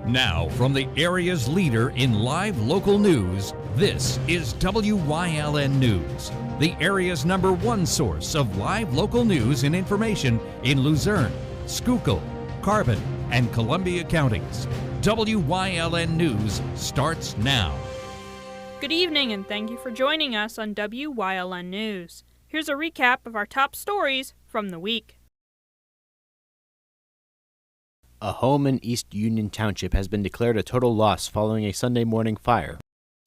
Now, from the area's leader in live local news, this is WYLN News, the area's #1 source of live local news and information in Luzerne, Schuylkill, Carbon, and Columbia counties. WYLN News starts now. Good evening, and thank you for joining us on WYLN News. Here's a recap of our top stories from the week. A home in East Union Township has been declared a total loss following a Sunday morning fire.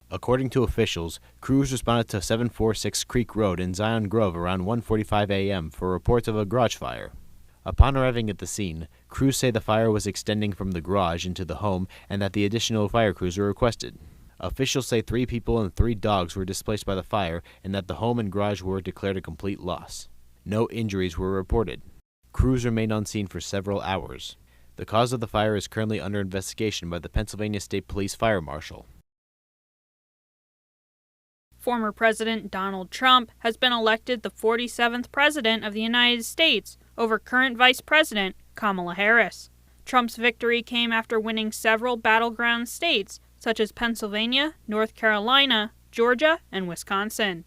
According to officials, crews responded to 746 Creek Road in Zion Grove around 1:45 a.m. for reports of a garage fire. Upon arriving at the scene, crews say the fire was extending from the garage into the home and that the additional fire crews were requested. Officials say 3 people and 3 dogs were displaced by the fire and that the home and garage were declared a complete loss. No injuries were reported. Crews remained on scene for several hours. The cause of the fire is currently under investigation by the Pennsylvania State Police Fire Marshal. Former President Donald Trump has been elected the 47th President of the United States over current Vice President Kamala Harris. Trump's victory came after winning several battleground states such as Pennsylvania, North Carolina, Georgia, and Wisconsin.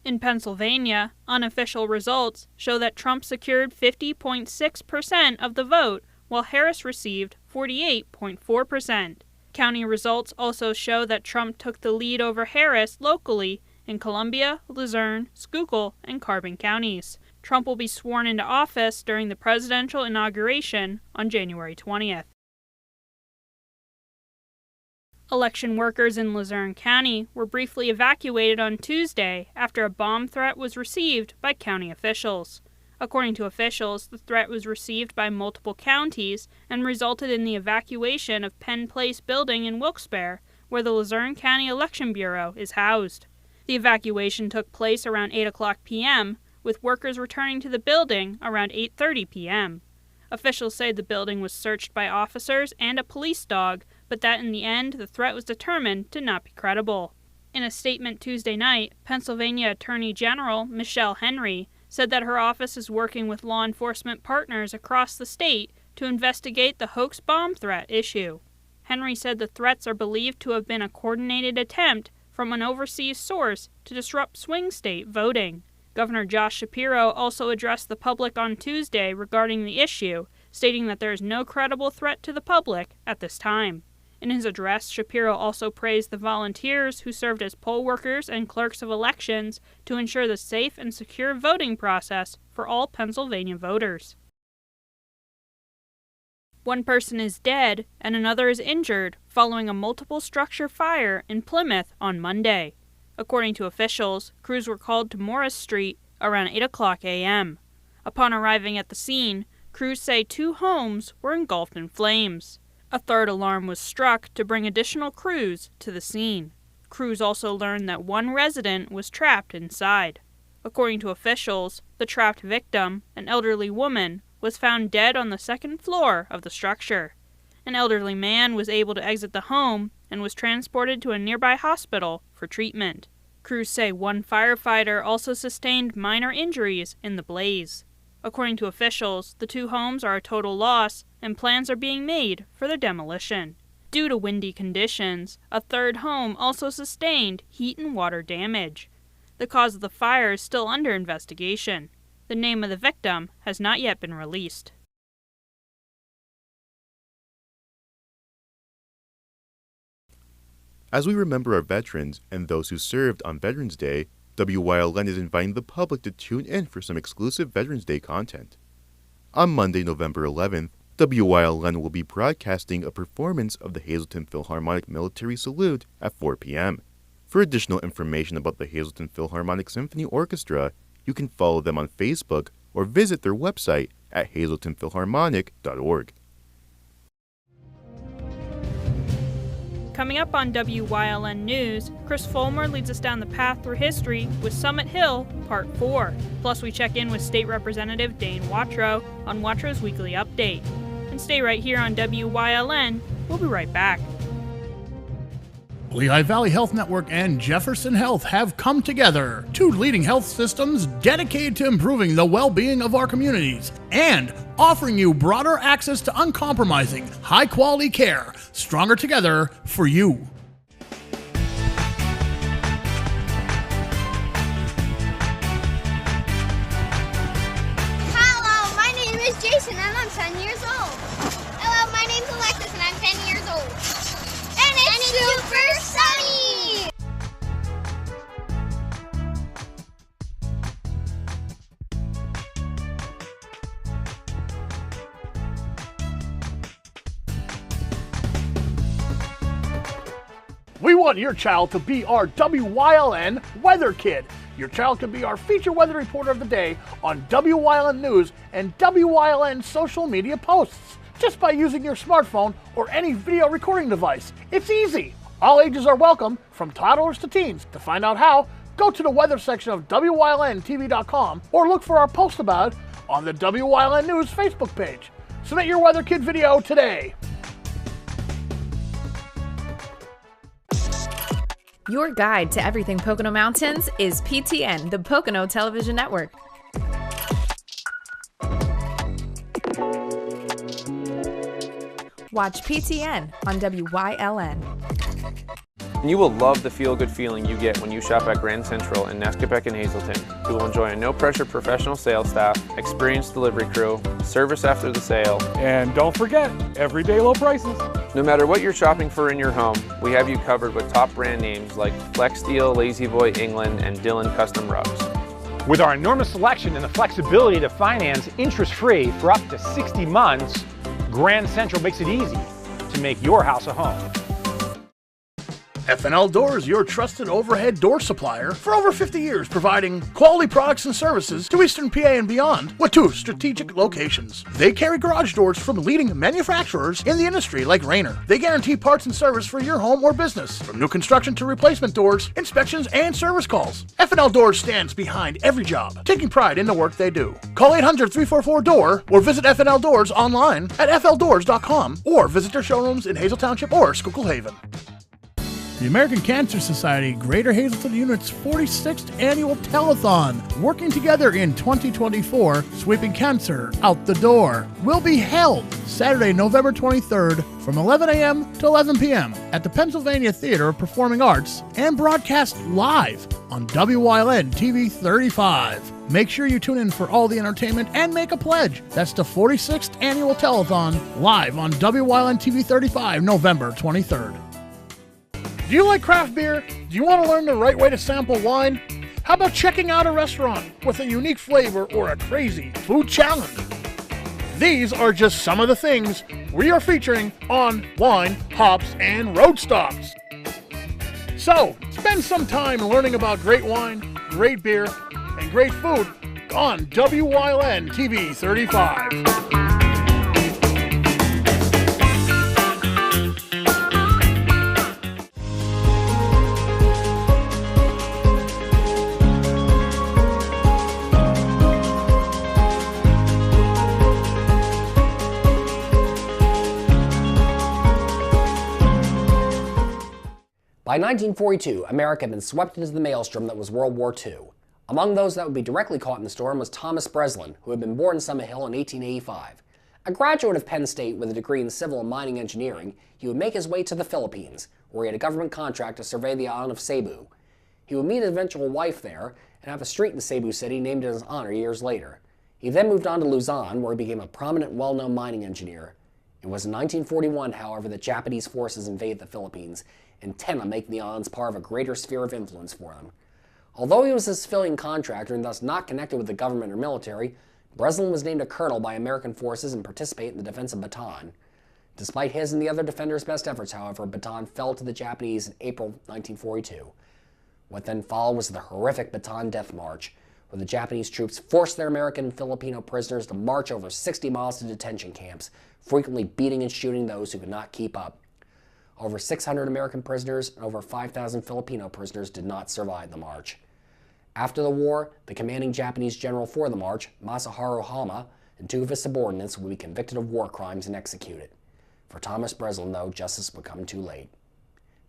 In Pennsylvania, unofficial results show that Trump secured 50.6% of the vote, while Harris received 48.4%. County results also show that Trump took the lead over Harris locally in Columbia, Luzerne, Schuylkill, and Carbon counties. Trump will be sworn into office during the presidential inauguration on January 20th. Election workers in Luzerne County were briefly evacuated on Tuesday after a bomb threat was received by county officials. According to officials, the threat was received by multiple counties and resulted in the evacuation of Penn Place building in Wilkes-Barre, where the Luzerne County Election Bureau is housed. The evacuation took place around 8 o'clock p.m., with workers returning to the building around 8:30 p.m. Officials say the building was searched by officers and a police dog, but that in the end the threat was determined to not be credible. In a statement Tuesday night, Pennsylvania Attorney General Michelle Henry said that her office is working with law enforcement partners across the state to investigate the hoax bomb threat issue. Henry said the threats are believed to have been a coordinated attempt from an overseas source to disrupt swing state voting. Governor Josh Shapiro also addressed the public on Tuesday regarding the issue, stating that there is no credible threat to the public at this time. In his address, Shapiro also praised the volunteers who served as poll workers and clerks of elections to ensure the safe and secure voting process for all Pennsylvania voters. One person is dead and another is injured following a multiple structure fire in Plymouth on Monday. According to officials, crews were called to Morris Street around 8 o'clock a.m. Upon arriving at the scene, crews say 2 homes were engulfed in flames. A third alarm was struck to bring additional crews to the scene. Crews also learned that 1 resident was trapped inside. According to officials, the trapped victim, an elderly woman, was found dead on the 2nd floor of the structure. An elderly man was able to exit the home and was transported to a nearby hospital for treatment. Crews say 1 firefighter also sustained minor injuries in the blaze. According to officials, the 2 homes are a total loss and plans are being made for their demolition. Due to windy conditions, a 3rd home also sustained heat and water damage. The cause of the fire is still under investigation. The name of the victim has not yet been released. As we remember our veterans and those who served on Veterans Day, WYLN is inviting the public to tune in for some exclusive Veterans Day content. On Monday, November 11th, WYLN will be broadcasting a performance of the Hazleton Philharmonic Military Salute at 4 p.m. For additional information about the Hazleton Philharmonic Symphony Orchestra, you can follow them on Facebook or visit their website at hazletonphilharmonic.org. Coming up on WYLN News, Chris Fulmer leads us down the path through history with Summit Hill, Part 4. Plus, we check in with State Representative Dane Watrow on Watrow's Weekly Update. And stay right here on WYLN. We'll be right back. Lehigh Valley Health Network and Jefferson Health have come together, two leading health systems dedicated to improving the well-being of our communities and offering you broader access to uncompromising, high-quality care, stronger together for you. Hello, my name is Jason and I'm 10 years old. Hello, my name's Alexis and I'm 10 years old. And it's super sunny! We want your child to be our WYLN Weather Kid. Your child can be our feature weather reporter of the day on WYLN News and WYLN social media posts, just by using your smartphone or any video recording device. It's easy. All ages are welcome, from toddlers to teens. To find out how, go to the weather section of WYLNTV.com or look for our post about it on the WYLN News Facebook page. Submit your Weather Kid video today. Your guide to everything Pocono Mountains is PTN, the Pocono Television Network. Watch PTN on WYLN. You will love the feel-good feeling you get when you shop at Grand Central in Nescopeck and Hazleton. You will enjoy a no-pressure professional sales staff, experienced delivery crew, service after the sale, and don't forget, everyday low prices. No matter what you're shopping for in your home, we have you covered with top brand names like Flex Steel, Lazy Boy, England, and Dillon Custom Rugs. With our enormous selection and the flexibility to finance interest-free for up to 60 months, Grand Central makes it easy to make your house a home. F&L Doors, your trusted overhead door supplier for over 50 years, providing quality products and services to Eastern PA and beyond with two strategic locations. They carry garage doors from leading manufacturers in the industry like Rayner. They guarantee parts and service for your home or business, from new construction to replacement doors, inspections, and service calls. F&L Doors stands behind every job, taking pride in the work they do. Call 800-344-DOOR or visit F&L Doors online at fldoors.com or visit their showrooms in Hazel Township or Schuylkill Haven. The American Cancer Society Greater Hazleton Unit's 46th Annual Telethon, working together in 2024, sweeping cancer out the door, will be held Saturday, November 23rd from 11 a.m. to 11 p.m. at the Pennsylvania Theater of Performing Arts and broadcast live on WYLN TV 35. Make sure you tune in for all the entertainment and make a pledge. That's the 46th Annual Telethon, live on WYLN TV 35, November 23rd. Do you like craft beer? Do you want to learn the right way to sample wine? How about checking out a restaurant with a unique flavor or a crazy food challenge? These are just some of the things we are featuring on Wine, Hops, and Road Stops. So, spend some time learning about great wine, great beer, and great food on WYLN TV 35. By 1942, America had been swept into the maelstrom that was World War II. Among those that would be directly caught in the storm was Thomas Breslin, who had been born in Summit Hill in 1885. A graduate of Penn State with a degree in civil and mining engineering, he would make his way to the Philippines, where he had a government contract to survey the island of Cebu. He would meet his eventual wife there and have a street in Cebu City named in his honor years later. He then moved on to Luzon, where he became a prominent, well-known mining engineer. It was in 1941, however, that Japanese forces invaded the Philippines, intent on making the islands part of a greater sphere of influence for them. Although he was a civilian contractor and thus not connected with the government or military, Breslin was named a colonel by American forces and participated in the defense of Bataan. Despite his and the other defenders' best efforts, however, Bataan fell to the Japanese in April 1942. What then followed was the horrific Bataan Death March, where the Japanese troops forced their American and Filipino prisoners to march over 60 miles to detention camps, frequently beating and shooting those who could not keep up. Over 600 American prisoners and over 5,000 Filipino prisoners did not survive the march. After the war, the commanding Japanese general for the march, Masaharu Hama, and two of his subordinates would be convicted of war crimes and executed. For Thomas Breslin, though, justice would come too late.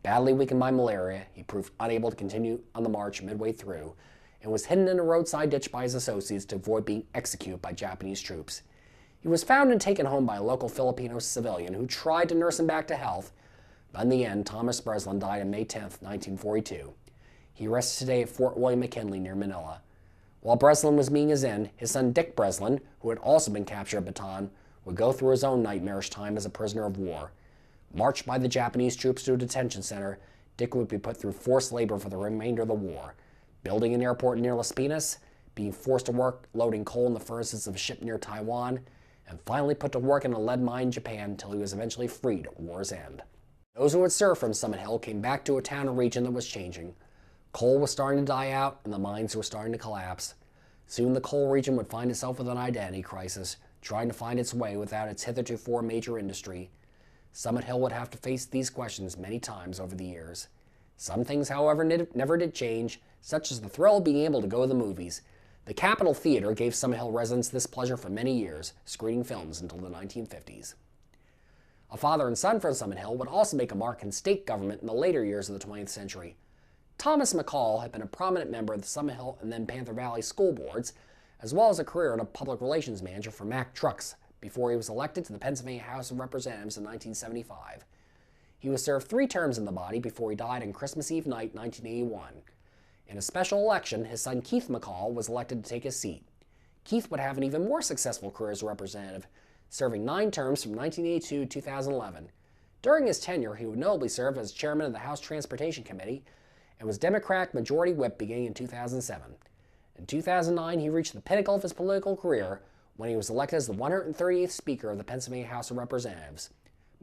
Badly weakened by malaria, he proved unable to continue on the march midway through and was hidden in a roadside ditch by his associates to avoid being executed by Japanese troops. He was found and taken home by a local Filipino civilian who tried to nurse him back to health, but in the end, Thomas Breslin died on May 10, 1942. He rests today at Fort William McKinley near Manila. While Breslin was meeting his end, his son Dick Breslin, who had also been captured at Bataan, would go through his own nightmarish time as a prisoner of war. Marched by the Japanese troops to a detention center, Dick would be put through forced labor for the remainder of the war, building an airport near Las Piñas, being forced to work loading coal in the furnaces of a ship near Taiwan, and finally put to work in a lead mine in Japan until he was eventually freed at war's end. Those who had served from Summit Hill came back to a town and region that was changing. Coal was starting to die out, and the mines were starting to collapse. Soon the coal region would find itself with an identity crisis, trying to find its way without its hitherto major industry. Summit Hill would have to face these questions many times over the years. Some things, however, never did change, such as the thrill of being able to go to the movies. The Capitol Theater gave Summit Hill residents this pleasure for many years, screening films until the 1950s. A father and son from Summit Hill would also make a mark in state government in the later years of the 20th century. Thomas McCall had been a prominent member of the Summit Hill and then Panther Valley school boards, as well as a career as a public relations manager for Mack Trucks before he was elected to the Pennsylvania House of Representatives in 1975. He was served 3 terms in the body before he died on Christmas Eve night, 1981. In a special election, his son Keith McCall was elected to take his seat. Keith would have an even more successful career as a representative, serving 9 terms from 1982 to 2011. During his tenure, he would notably serve as chairman of the House Transportation Committee and was Democratic Majority Whip beginning in 2007. In 2009, he reached the pinnacle of his political career when he was elected as the 138th Speaker of the Pennsylvania House of Representatives.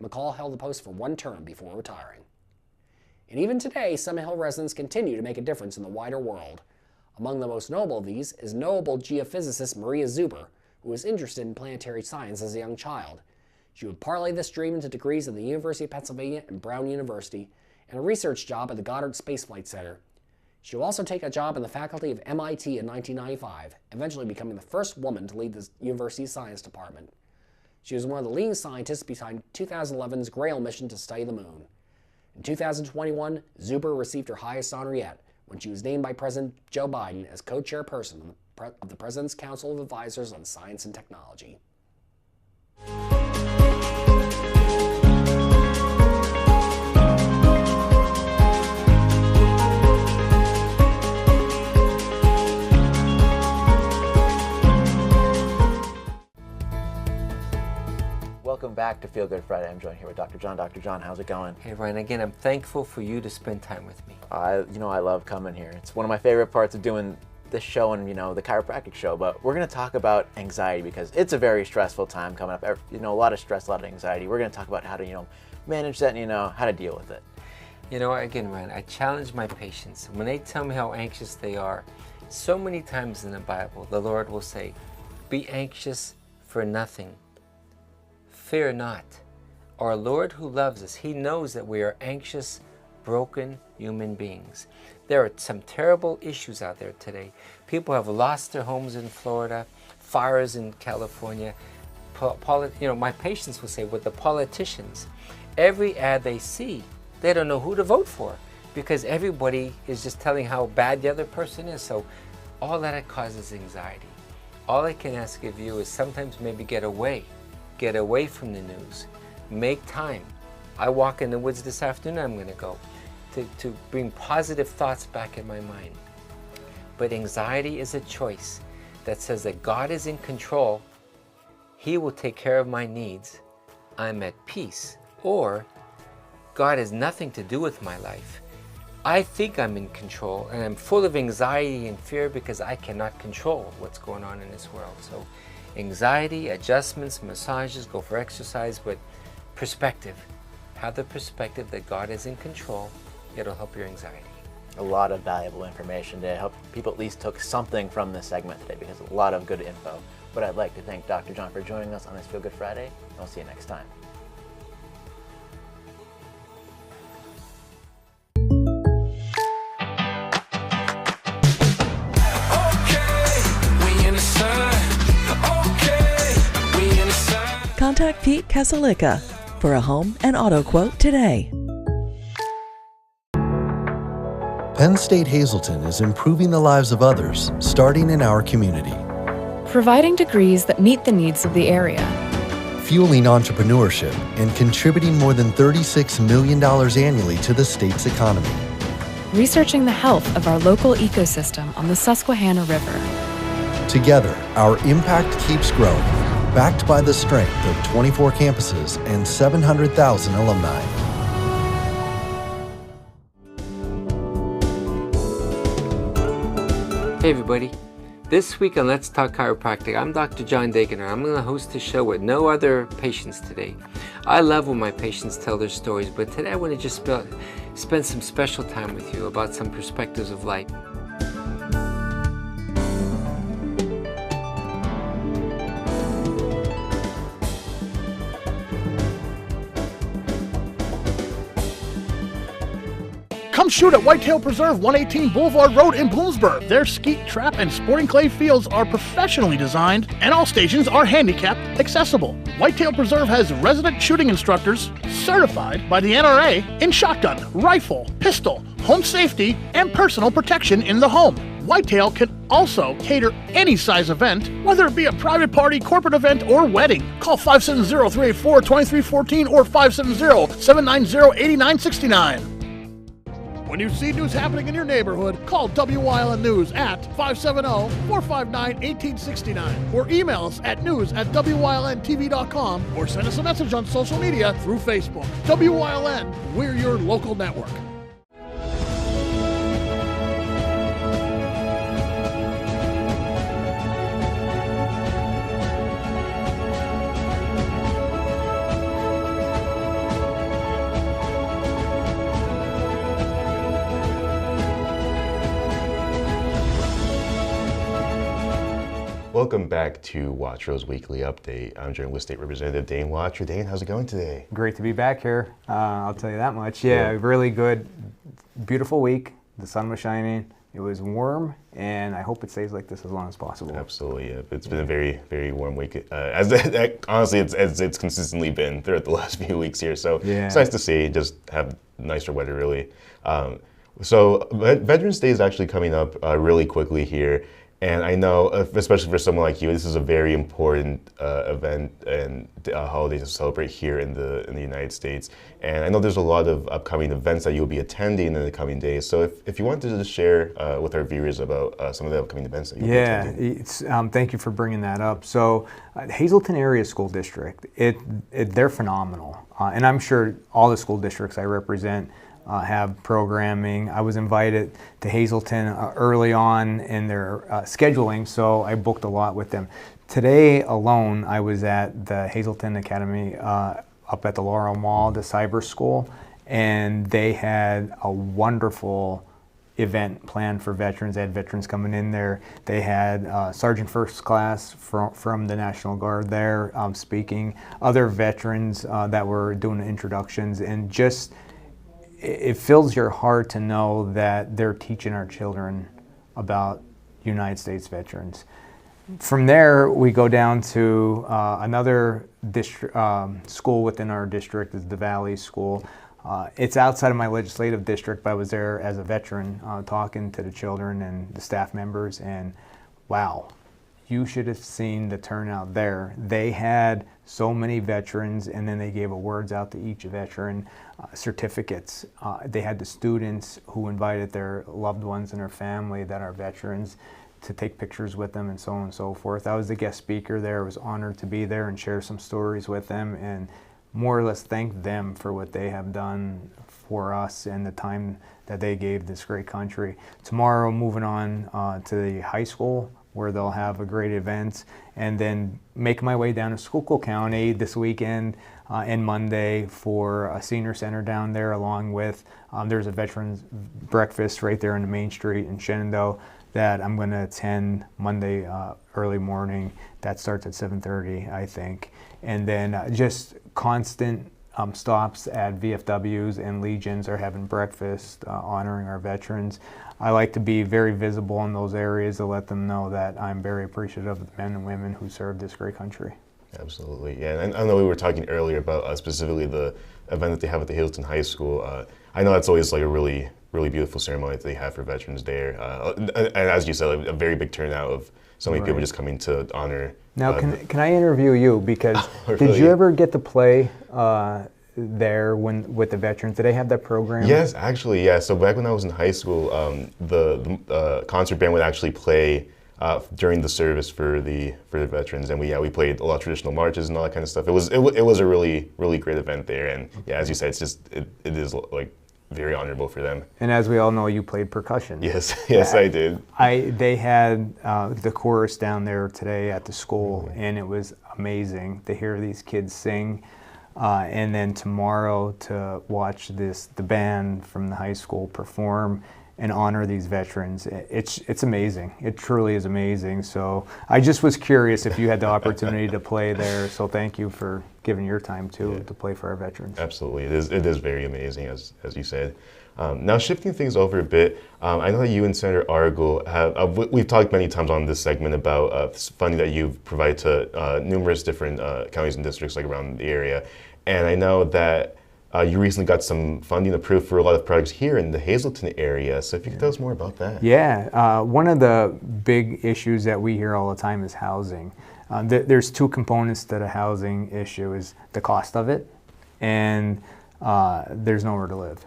McCall held the post for 1 term before retiring. And even today, Summit Hill residents continue to make a difference in the wider world. Among the most notable of these is knowable geophysicist Maria Zuber, who was interested in planetary science as a young child. She would parlay this dream into degrees at the University of Pennsylvania and Brown University, and a research job at the Goddard Space Flight Center. She will also take a job in the faculty of MIT in 1995, eventually becoming the first woman to lead the university's science department. She was one of the leading scientists behind 2011's Grail mission to study the moon. In 2021, Zuber received her highest honor yet when she was named by President Joe Biden as co-chairperson of the President's Council of Advisors on Science and Technology. Welcome back to Feel Good Friday. I'm joined here with Dr. John. Dr. John, how's it going? Hey Ryan, again, I'm thankful for you to spend time with me. I love coming here. It's one of my favorite parts of doing this show and, the chiropractic show, but we're going to talk about anxiety because it's a very stressful time coming up. A lot of stress, a lot of anxiety. We're going to talk about how to, manage that and, how to deal with it. Again, Ryan, I challenge my patients. When they tell me how anxious they are, so many times in the Bible, the Lord will say, be anxious for nothing. Fear not. Our Lord who loves us, He knows that we are anxious, broken human beings. There are some terrible issues out there today. People have lost their homes in Florida, fires in California. My patients will say, with the politicians, every ad they see, they don't know who to vote for because everybody is just telling how bad the other person is. So all that causes anxiety. All I can ask of you is sometimes maybe get away from the news. Make time. I walk in the woods this afternoon, I'm going to go to bring positive thoughts back in my mind. But anxiety is a choice that says that God is in control. He will take care of my needs. I'm at peace. Or God has nothing to do with my life. I think I'm in control and I'm full of anxiety and fear because I cannot control what's going on in this world. So anxiety, adjustments, massages, go for exercise, but perspective. Have the perspective that God is in control. It'll help your anxiety. A lot of valuable information to help people at least took something from this segment today because a lot of good info. But I'd like to thank Dr. John for joining us on this Feel Good Friday, and I'll see you next time. Contact Pete Kasalika for a home and auto quote today. Penn State Hazleton is improving the lives of others, starting in our community. Providing degrees that meet the needs of the area. Fueling entrepreneurship and contributing more than $36 million annually to the state's economy. Researching the health of our local ecosystem on the Susquehanna River. Together, our impact keeps growing, backed by the strength of 24 campuses and 700,000 alumni. Hey everybody, this week on Let's Talk Chiropractic, I'm Dr. John Dagener. I'm going to host a show with no other patients today. I love when my patients tell their stories, but today I want to just spend some special time with you about some perspectives of life. Come shoot at Whitetail Preserve, 118 Boulevard Road in Bloomsburg. Their skeet, trap, and sporting clay fields are professionally designed, and all stations are handicapped accessible. Whitetail Preserve has resident shooting instructors certified by the NRA in shotgun, rifle, pistol, home safety, and personal protection in the home. Whitetail can also cater any size event, whether it be a private party, corporate event, or wedding. Call 570-384-2314 or 570-790-8969. When you see news happening in your neighborhood, call WYLN News at 570-459-1869 or email us at news@wylntv.com or send us a message on social media through Facebook. WYLN, we're your local network. Welcome back to Watro's Weekly Update. I'm journalist State Representative Dane Watro. Dane, how's it going today? Great to be back here. I'll tell you that much. Yeah, really good, beautiful week. The sun was shining. It was warm, and I hope it stays like this as long as possible. Absolutely. Yeah. It's been a very, very warm week. Honestly, it's consistently been throughout the last few weeks here. So It's nice to see. Just have nicer weather, really. So Veterans Day is actually coming up really quickly here. And I know, especially for someone like you, this is a very important event and holiday to celebrate here in the United States. And I know there's a lot of upcoming events that you'll be attending in the coming days. So if you wanted to just share with our viewers about some of the upcoming events that you'll be attending. Thank you for bringing that up. So Hazleton Area School District, they're phenomenal. And I'm sure all the school districts I represent have programming. I was invited to Hazleton early on in their scheduling, so I booked a lot with them. Today alone, I was at the Hazleton Academy up at the Laurel Mall, the cyber school, and they had a wonderful event planned for veterans. They had veterans coming in there. They had Sergeant First Class from the National Guard there speaking, other veterans that were doing introductions, and just it fills your heart to know that they're teaching our children about United States veterans. From there, we go down to another school within our district, is the Valley School. It's outside of my legislative district, but I was there as a veteran talking to the children and the staff members, and wow, you should have seen the turnout there. They had so many veterans, and then they gave awards out to each veteran, certificates. They had the students who invited their loved ones and their family that are veterans to take pictures with them and so on and so forth. I was the guest speaker there. I was honored to be there and share some stories with them and more or less thank them for what they have done for us and the time that they gave this great country. Tomorrow, moving on to the high school, where they'll have a great event, and then make my way down to Schuylkill County this weekend and Monday for a senior center down there, along with there's a veterans breakfast right there on the main street in Shenandoah that I'm going to attend Monday early morning. That starts at 7:30, I think. And then just constant stops at VFWs and Legions are having breakfast, honoring our veterans. I like to be very visible in those areas to let them know that I'm very appreciative of the men and women who served this great country. Absolutely, yeah. And I know we were talking earlier about specifically the event that they have at the Hazleton High School. I know that's always like a really really beautiful ceremony that they have for Veterans Day. And as you said, a very big turnout of so many people just coming to honor. Now, can I interview you? Because really? Did you ever get to play there with the veterans? Did they have that program? Yes, actually, yeah. So back when I was in high school, the concert band would actually play during the service for the veterans, and we played a lot of traditional marches and all that kind of stuff. It was a really great event there, and yeah, as you said, it is like very honorable for them. And as we all know, you played percussion. Yes, I did. They had the chorus down there today at the school, and it was amazing to hear these kids sing. And then tomorrow to watch the band from the high school perform and honor these veterans. It's amazing. It truly is amazing. So I just was curious if you had the opportunity to play there. So thank you for giving your time to play for our veterans. Absolutely, it is very amazing, as you said. Now shifting things over a bit, I know that you and Senator Argel have, we've talked many times on this segment about funding that you've provided to numerous different counties and districts like around the area. And I know that you recently got some funding approved for a lot of projects here in the Hazleton area. So if you could tell us more about that. Yeah, one of the big issues that we hear all the time is housing. There's two components to the housing issue: is the cost of it, and there's nowhere to live.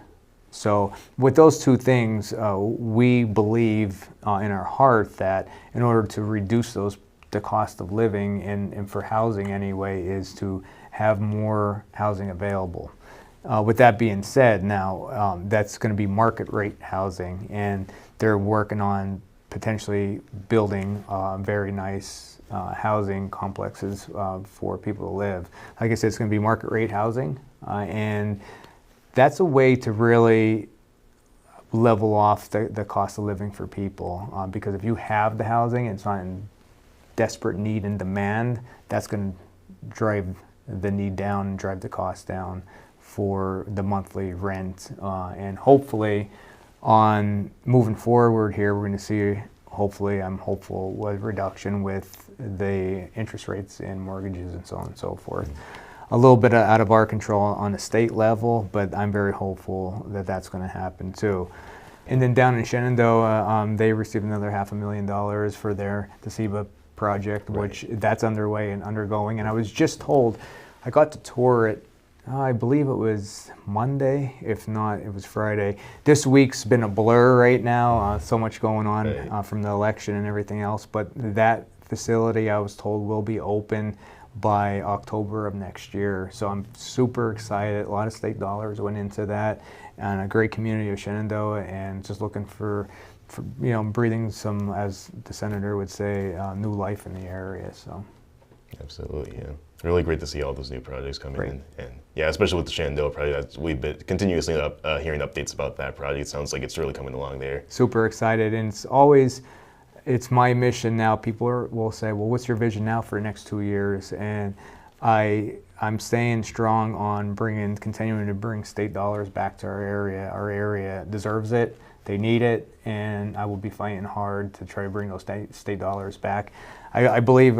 So with those two things, we believe in our heart that in order to reduce the cost of living and for housing anyway, is to have more housing available. With that being said, now that's going to be market rate housing, and they're working on potentially building very nice housing complexes for people to live. Like I said, it's going to be market rate housing, and that's a way to really level off the cost of living for people, because if you have the housing, it's not in desperate need and demand, that's going to drive the need down and drive the cost down for the monthly rent. And hopefully on moving forward here, we're going to see, I'm hopeful, a reduction with the interest rates in mortgages and so on and so forth. A little bit out of our control on the state level, but I'm very hopeful that that's going to happen too. And then down in Shenandoah, they received another $500,000 for their SEBA project, which that's underway and undergoing. And I was just told, I got to tour it, I believe it was Monday, if not, it was Friday. This week's been a blur right now, so much going on from the election and everything else, but that facility, I was told, will be open by October of next year. So I'm super excited. A lot of state dollars went into that, and a great community of Shenandoah, and just looking for breathing some, as the senator would say, new life in the area. So absolutely, yeah. Really great to see all those new projects coming in, and yeah, especially with the Shenandoah project. We've been continuously hearing updates about that project. It sounds like it's really coming along there. Super excited, and it's my mission now. People will say, well, what's your vision now for the next 2 years? And I'm staying strong on continuing to bring state dollars back to our area. Our area deserves it. They need it, and I will be fighting hard to try to bring those state dollars back. I believe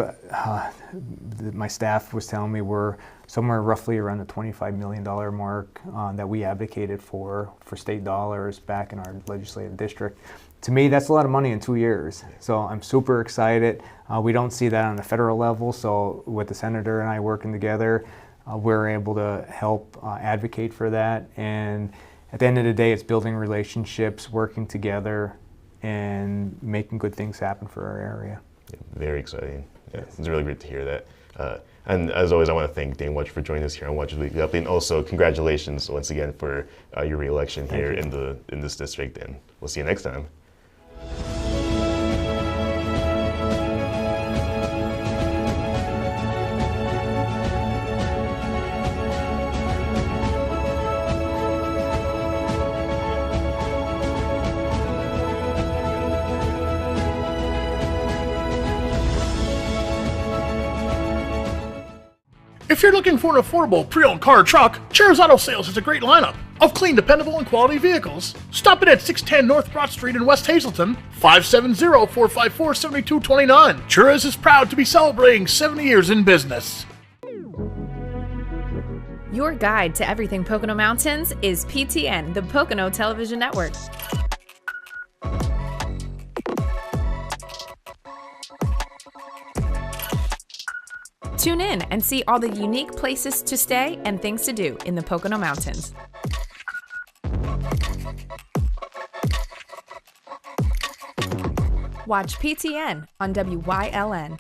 my staff was telling me we're somewhere roughly around the $25 million mark that we advocated for state dollars back in our legislative district. To me, that's a lot of money in 2 years. So I'm super excited. We don't see that on the federal level, so with the senator and I working together, we're able to help advocate for that. And at the end of the day, it's building relationships, working together, and making good things happen for our area. Yeah, very exciting. Yeah, it's really great to hear that. And as always, I want to thank Dane Watch for joining us here on Watch's Weekly Update, and also congratulations once again for your re-election here in this district. And we'll see you next time. If you're looking for an affordable pre-owned car or truck, Cher's Auto Sales has a great lineup of clean, dependable, and quality vehicles. Stop in at 610 North Broad Street in West Hazleton, 570-454-7229. Cher's is proud to be celebrating 70 years in business. Your guide to everything Pocono Mountains is PTN, the Pocono Television Network. Tune in and see all the unique places to stay and things to do in the Pocono Mountains. Watch PTN on WYLN.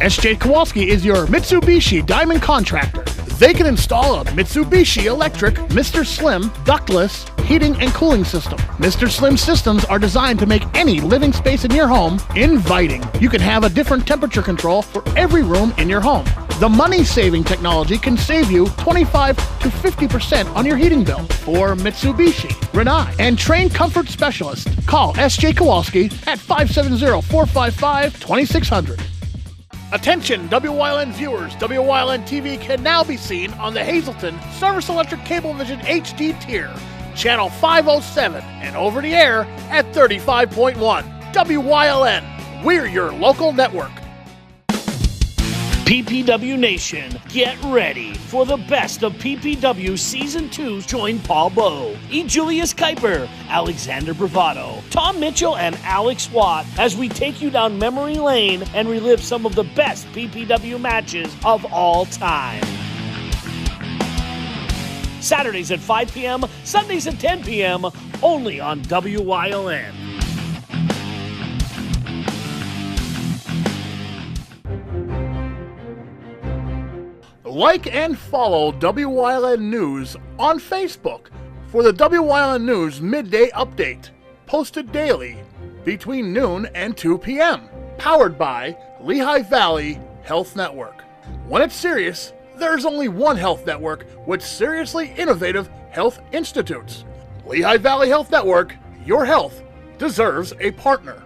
SJ Kowalski is your Mitsubishi Diamond contractor. They can install a Mitsubishi electric Mr. Slim ductless heating and cooling system. Mr. Slim systems are designed to make any living space in your home inviting. You can have a different temperature control for every room in your home. The money-saving technology can save you 25 to 50% on your heating bill. For Mitsubishi, Rinnai, and trained comfort specialists, call SJ Kowalski at 570-455-2600. Attention WYLN viewers, WYLN TV can now be seen on the Hazleton Service Electric Cablevision HD tier, channel 507, and over the air at 35.1. WYLN, we're your local network. PPW Nation, get ready for the best of PPW Season 2. Join Paul Bowe, E. Julius Kuiper, Alexander Bravado, Tom Mitchell, and Alex Watt as we take you down memory lane and relive some of the best PPW matches of all time. Saturdays at 5 p.m., Sundays at 10 p.m., only on WYLN. Like and follow WYLN News on Facebook for the WYLN News Midday Update, posted daily between noon and 2 p.m., powered by Lehigh Valley Health Network. When it's serious, there's only one health network with seriously innovative health institutes. Lehigh Valley Health Network, your health deserves a partner.